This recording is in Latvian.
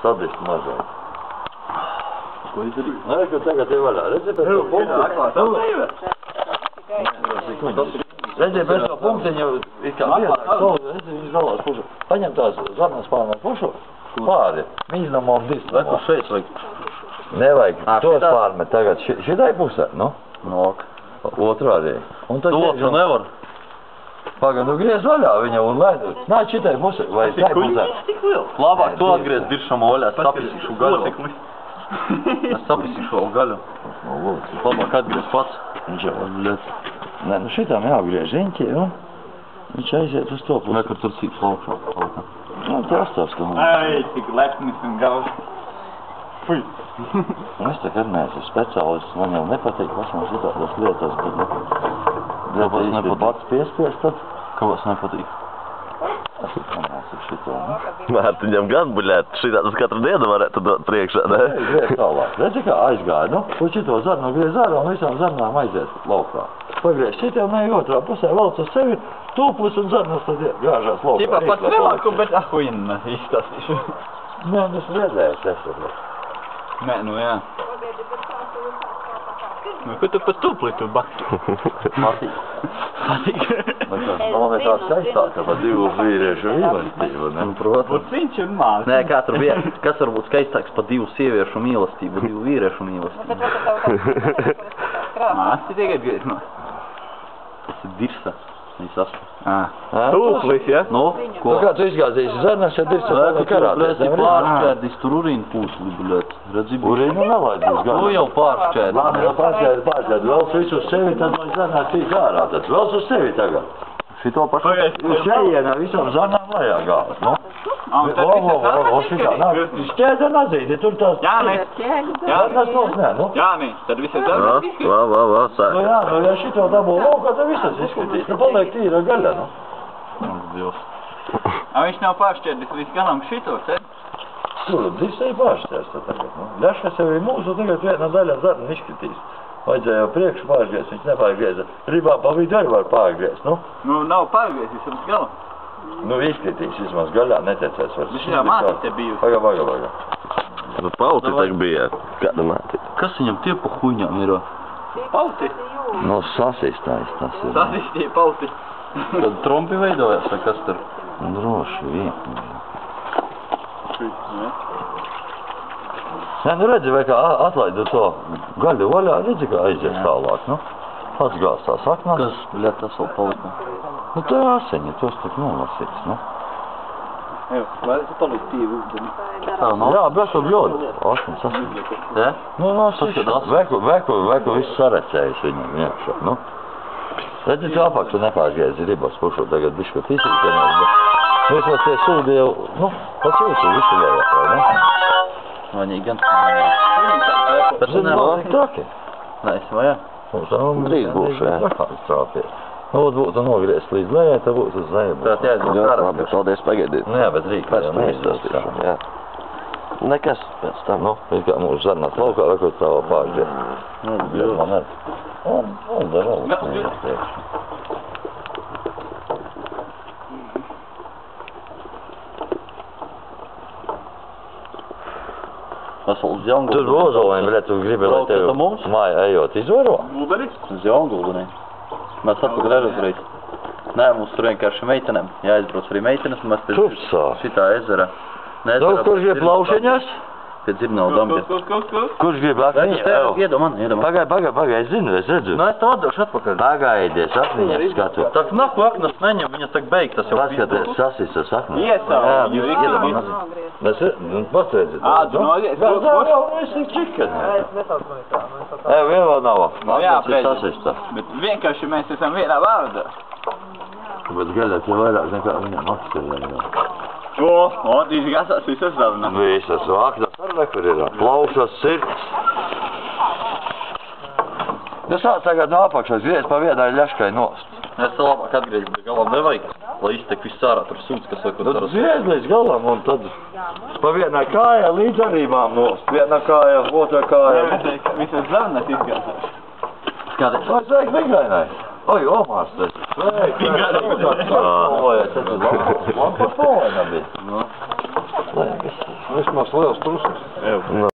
Sadist mazāk. Ko izdarīt? Nē, ka tagad ir vaļā. Redzi, pēc to punktiņu. Redzi, pēc to punktiņu, it kā vietāk, redzi, viņš galās pušu. Paņem tās zarnas pārnāt pušu, pāri. Mīnamām distu. Vai kur šeit vajag? Nevajag, tos pārmet tagad. Šitai pusē, nu? Nok. Otru arī. Dotu nevar. Paga, nu griez vaļā viņam un lēd. Nā, šitai pusē, vai tai pusē. Labāk to atgriez diršamo vaļā, es sapisīšu gaļu. Es sapisīšu vēl gaļu. Labāk atgriez pats. Nē, nu šitam jāgriež riņķi, un viņš aiziet uz to pusi. Vai, kur tur cīks laukšā. Nu, tas tās, ka... Ai, tik lepnis un gals. Fui. Es tā kā neesmu speciālists, man jau nepatīk pašam šitādas lietas, bet... Kāpēc nepatīk? Pats piespiest tad? Kāpēc nepatīk? Es panācu šito, ne? Mārtiņam gan buļēt, šitādas katru dienu varētu dot priekšā, ne? Griez tālāk. Redzi, kā aizgāja, nu? Un šito zarnu griez ārā un visām zarnām aiziet laukā. Pagriež šitiem ne otrā pusē, valc uz sevi, tūplis un zarnas tad gāžās laukā. Ķipā pats lielāku, bet ahuina izstāstīšu. Nē, es redzēju, es Nē, nu jā. Nu, ko tu pa tūpli tu batu? Patīk. Patīk. Man ir tā skaistāka pa divu vīriešu mīlestību, ne? Protams. Puciņš un mās. Nē, kas var būt skaistāks pa divu sieviešu mīlestību, divu vīriešu mīlestību? Māsi tikai griezmā. Tas ir dirsa. Viņš asma. Tūplis, ja? Nu, Nu kā tu izgāzīsi zarnas, ja dirsa tāda karāties? Tu pāršķērdis, tur urīnu pūsli, buļēt. Redzi, Urīnu nelaidīs gan. Nu jau pāršķērdis. Labi, jau pāršķērdis. Vēls visu uz sevi, tad vai zarnās tīt ārā. Tad vēls uz sevi tagad. Šito pašu. Uz šeienā visam zarnām lejā gāvas, nu? O, šitā, nā, šķēda nazīdi, tur tās... Jāni. Zarnas tos, nē, nu? Jāni, tad visas zarnas izskatīt. Vā, sāk. Nu jā, nu, ja šito dabū laukā, tad visas izskatīs. Nu, paliek tīra gaļa, nu? Dievs. Viņš nav pāršķērdis līdz galam šito, te? Tur, disai pāršķērsta tagad, nu? Ļaška sev ir mūsu, tagad viena daļa zarna izskatīs. Vajadzēja jau priekšu pārgriezt, viņš nepārgrieza. Ribā pa vidu arī var pārgriezt, nu? Nu, nav pārgriezis līdz galam. Nu, izskatīs, vismaz gaļā netecēs var. Viņš jau māti te bijusi. Paga. Nu, pauti tak bija. Kāda māti? Kas viņam tie pa huņām ir? Pauti. Nu, sasistājis tas ir. Sasistīja pauti. Tad trompi veidojās, vai kas tur? Droši vien. Nē, nu redzi, vai kā atlaidu to gaļu vaļā, redzi, kā aizies tālāk, nu? Atgās tā saknās. Kas, bļāt, tas vēl palika? Nu, tā asiņi, tos tik nolasīts, nu? Vai tu palīdz tīvi ūdeni? Tā nav? Jā, bez un ļodu. Asiņas, asiņas. Te? Nu, veku viss sarecējis viņam, iekšā, nu? Redzi, tu apakšu nepārgriezi ribas pušu, tagad bišķi izizganās, bet... Vismaz tie sūdi jau, nu, pats jūsu visu vējāt, vai ne? Vaņīgi gan. Bet tu nav traki. Nē, es vajā. Drīz būšu, jā. Nu, būtu nogriezt līdz lejai, tad būtu uz zemi. Tā jāizbūt ārā. Labi, paldies, pagaidiet. Nu jā, bet rīk jau neizstāstīšu. Jā. Nekas pēc tam. Nu, it kā mūsu zarnās laukā, vai kaut tā vēl pārgriezt. Nu, Griez man arī. Un dar vēl. Tas vēl uz Jaunguldu. Tur Ozolēm, bet tu gribi, lai tev māja ejot izvaro? Ūdeni? Uz Jaunguldu, ne? Mēs atpakaļ arī uzreiz. Nē, mums tur vienkārši meitenēm. Jāizbrauc arī meitenes, un mēs te Tupsā. šitā ezera. Daudz, kurš grib plaušiņas? Pie dzirnavu dambi. Kurš grib akniņas? Iedod man. Pagaid, es zinu, es redzu. Nu, es tev atdošu atpakaļ. Pagaidies, akniņas skatu. Tak naku aknas neņem, viņas tak beigtas jau. Paskaties, sasīstas akniņas. Iesau. Iedod man. Mēs, pasteidziet. Tu noies. Vēl esi čikani. Vēl nav. Jā, Sasīstā. Bet vienkārši mēs esam vienā vārdā. Bet gaļā tie vairāk nekā viņam atskaļā. O, izgāsās visas zarnas. Visas aknas ar nekur ir. Plaušas, sirds. Nu sāc tagad no apakšas griez pa vienai ļaškai nost. Es labāk atgriezu, bet galam nevajag, lai iztek viss ārā, tur sūds, kas vai ko Nu griez līdz galam un tad pa vienai kājai līdz arībām nost. Viena kāja, otra kāja. Visas zarnas izgāsās. Kādā? Vai sveiks Migainai? Oi, Omars, tas ir sveiki. Oi, tas ir labi. Man pa poinam ir. Nu. Lai, viss. Vismaz liels truskas. Nu.